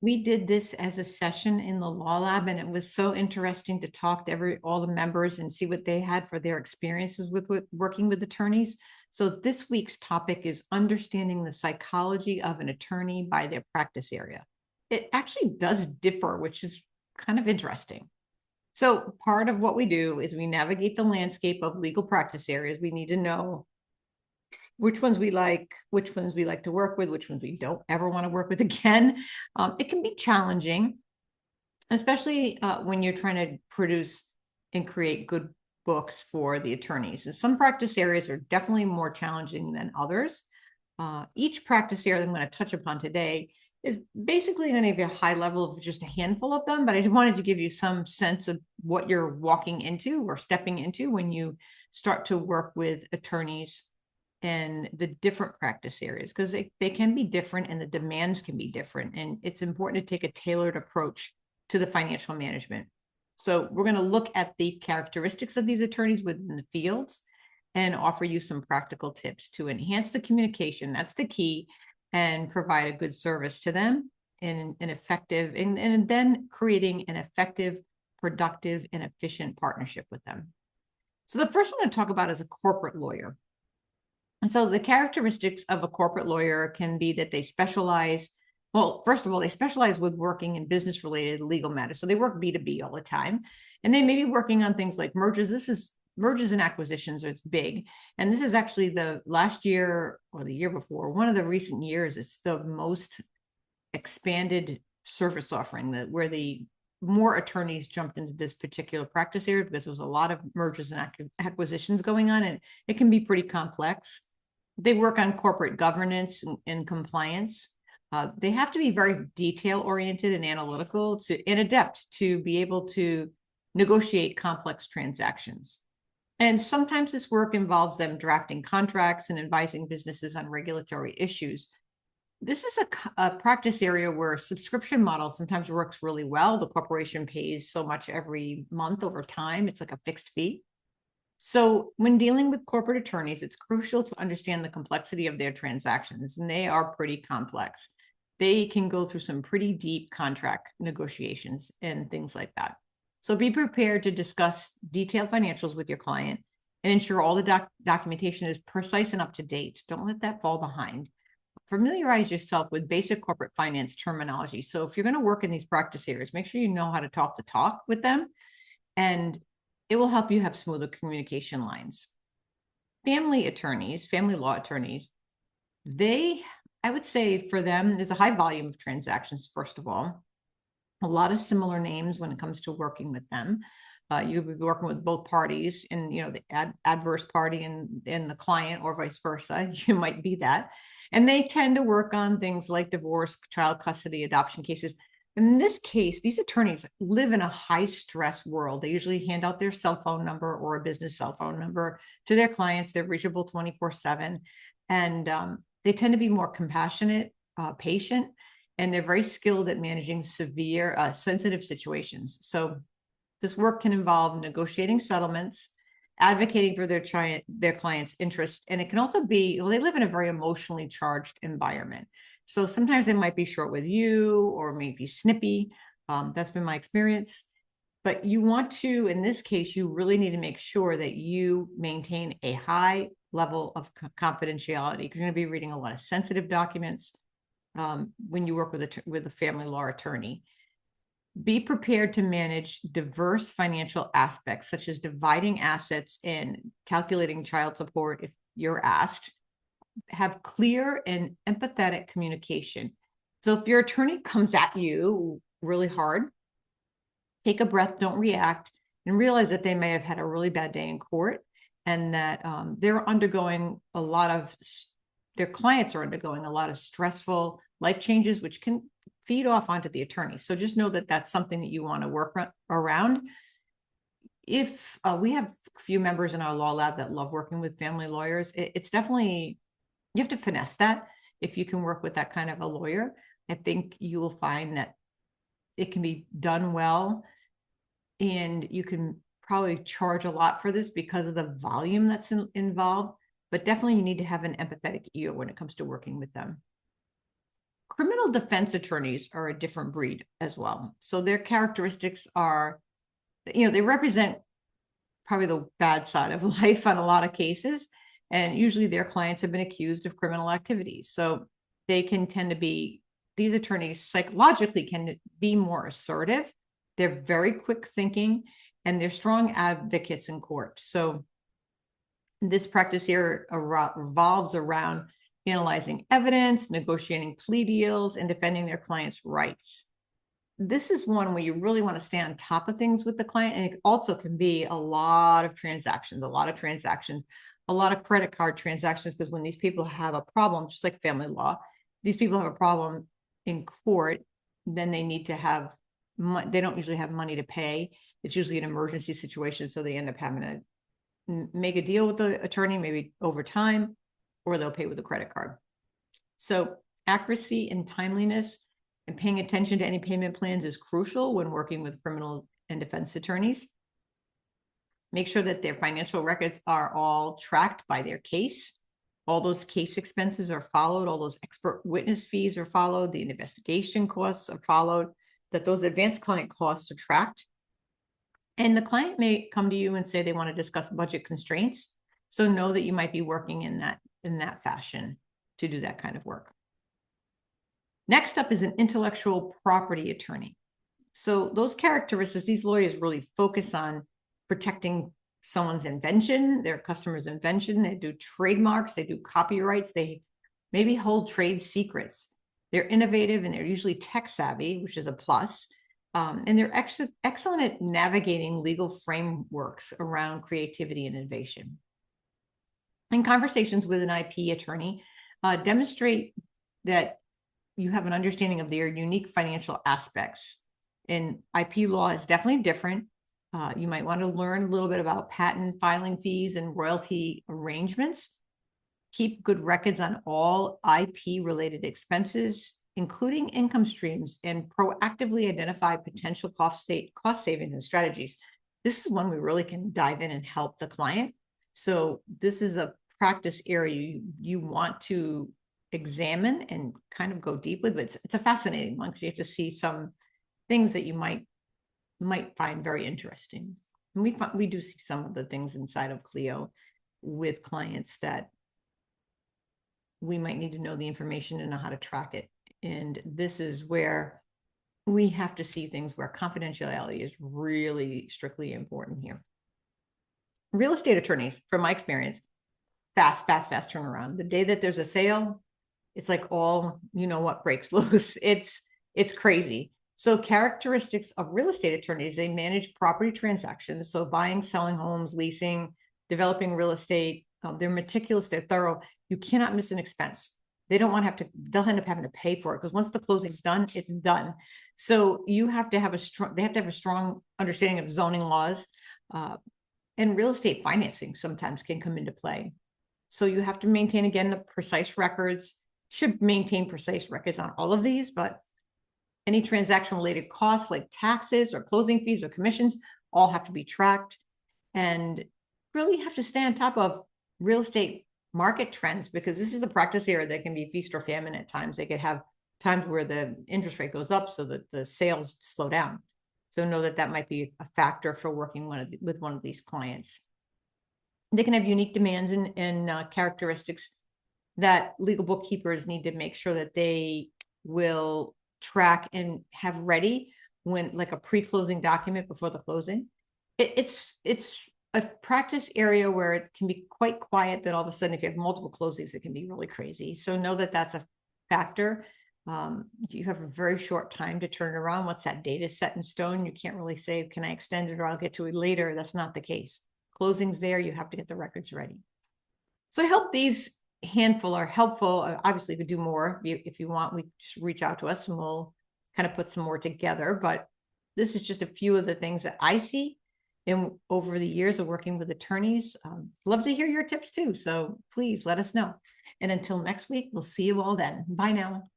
we did this as a session in the law lab, and it was so interesting to talk to all the members and see what they had for their experiences with working with attorneys. So this week's topic is understanding the psychology of an attorney by their practice area. It actually does differ, which is kind of interesting. So part of what we do is we navigate the landscape of legal practice areas. We need to know which ones we like, which ones we like to work with, which ones we don't ever want to work with again. It can be challenging, especially when you're trying to produce and create good books for the attorneys. And some practice areas are definitely more challenging than others. Each practice area that I'm going to touch upon today is basically going to give you a high level of just a handful of them, but I just wanted to give you some sense of what you're walking into or stepping into when you start to work with attorneys and the different practice areas, because they can be different and the demands can be different. And it's important to take a tailored approach to the financial management. So we're going to look at the characteristics of these attorneys within the fields and offer you some practical tips to enhance the communication. That's the key, and provide a good service to them in an effective, and then creating an effective, productive, and efficient partnership with them. So the first one to talk about is a corporate lawyer. And so the characteristics of a corporate lawyer can be that they specialize. Well, first of all, they specialize with working in business related legal matters. So they work B2B all the time. And they may be working on things like mergers. This is mergers and acquisitions, it's big. And this is actually the last year or the year before, one of the recent years, it's the most expanded service offering, that where the more attorneys jumped into this particular practice area because there was a lot of mergers and acquisitions going on, and it can be pretty complex. They work on corporate governance and compliance. They have to be very detail oriented and analytical and adept to be able to negotiate complex transactions. And sometimes this work involves them drafting contracts and advising businesses on regulatory issues. This is a practice area where subscription model sometimes works really well. The corporation pays so much every month over time. It's like a fixed fee. So when dealing with corporate attorneys, it's crucial to understand the complexity of their transactions, and they are pretty complex. They can go through some pretty deep contract negotiations and things like that. So be prepared to discuss detailed financials with your client and ensure all the documentation is precise and up to date. Don't let that fall behind. Familiarize yourself with basic corporate finance terminology. So if you're going to work in these practice areas, make sure you know how to talk the talk with them, and it will help you have smoother communication lines. Family attorneys, family law attorneys, I would say for them, there's a high volume of transactions, first of all. A lot of similar names when it comes to working with them. You'll be working with both parties, and the adverse party and the client, or vice versa. You might be that. And they tend to work on things like divorce, child custody, adoption cases. In this case, these attorneys live in a high stress world. They usually hand out their cell phone number or a business cell phone number to their clients. They're reachable 24/7. And they tend to be more compassionate, patient, and they're very skilled at managing severe, sensitive situations. So this work can involve negotiating settlements, advocating for their client's interests, and it can also be, they live in a very emotionally charged environment. So sometimes they might be short with you or maybe snippy. That's been my experience. But you want to, in this case, you really need to make sure that you maintain a high level of confidentiality, because you're going to be reading a lot of sensitive documents when you work with a family law attorney. Be prepared to manage diverse financial aspects, such as dividing assets and calculating child support if you're asked. Have clear and empathetic communication. So if your attorney comes at you really hard, take a breath, don't react, and realize that they may have had a really bad day in court, and that their clients are undergoing a lot of stressful life changes, which can feed off onto the attorney. So just know that that's something that you want to work around. If we have a few members in our law lab that love working with family lawyers, it's definitely, you have to finesse that. If you can work with that kind of a lawyer, I think you will find that it can be done well, and you can probably charge a lot for this because of the volume that's involved. But definitely you need to have an empathetic ear when it comes to working with them. criminal defense attorneys are a different breed as well. So their characteristics are, they represent probably the bad side of life on a lot of cases. And usually their clients have been accused of criminal activities. So they can tend to be, these attorneys psychologically can be more assertive. They're very quick thinking and they're strong advocates in court. So this practice here revolves around analyzing evidence, negotiating plea deals, and defending their clients' rights. This is one where you really want to stay on top of things with the client. And it also can be a lot of transactions, a lot of credit card transactions, because when these people have a problem, just like family law, these people have a problem in court, then they need to have, they don't usually have money to pay. It's usually an emergency situation. So they end up having to make a deal with the attorney, maybe over time, or they'll pay with a credit card. So accuracy and timeliness and paying attention to any payment plans is crucial when working with criminal and defense attorneys. Make sure that their financial records are all tracked by their case. All those case expenses are followed. All those expert witness fees are followed. The investigation costs are followed, that those advanced client costs are tracked. And the client may come to you and say they want to discuss budget constraints. So know that you might be working in that fashion to do that kind of work. Next up is an intellectual property attorney. So those characteristics, these lawyers really focus on protecting someone's invention, their customer's invention. They do trademarks, they do copyrights, they maybe hold trade secrets. They're innovative and they're usually tech savvy, which is a plus. And they're excellent at navigating legal frameworks around creativity and innovation. In conversations with an IP attorney, demonstrate that you have an understanding of their unique financial aspects. And IP law is definitely different. You might want to learn a little bit about patent filing fees and royalty arrangements. Keep good records on all IP related expenses, including income streams, and proactively identify potential cost savings and strategies. This is one we really can dive in and help the client. So this is a practice area you want to examine and kind of go deep with. But it's a fascinating one because you have to see some things that you might find very interesting. And we do see some of the things inside of Clio with clients that we might need to know the information and know how to track it. And this is where we have to see things where confidentiality is really strictly important here. Real estate attorneys, from my experience, fast turnaround. The day that there's a sale, it's like all, what breaks loose. It's crazy. So characteristics of real estate attorneys, they manage property transactions. So buying, selling homes, leasing, developing real estate. They're meticulous, they're thorough. You cannot miss an expense. They don't want to have to, they'll end up having to pay for it because once the closing's done, it's done. So you have to have they have to have a strong understanding of zoning laws, and real estate financing sometimes can come into play. So you have to maintain, again, the precise records, should maintain precise records on all of these, but any transaction related costs like taxes or closing fees or commissions all have to be tracked, and really have to stay on top of real estate market trends, because this is a practice area that can be feast or famine at times. They could have times where the interest rate goes up so that the sales slow down. So know that might be a factor for working with one of these clients. They can have unique demands and characteristics that legal bookkeepers need to make sure that they will track and have ready when, like a pre-closing document before the closing. It's a practice area where it can be quite quiet, that all of a sudden, if you have multiple closings, it can be really crazy. So know that that's a factor. You have a very short time to turn it around. Once that date is set in stone, you can't really say, can I extend it or I'll get to it later? That's not the case. Closings there, you have to get the records ready. So I hope these handful are helpful. Obviously, we could do more. If you want, we just reach out to us and we'll kind of put some more together. But this is just a few of the things that I see over the years of working with attorneys. Love to hear your tips too. So please let us know. And until next week, we'll see you all then. Bye now.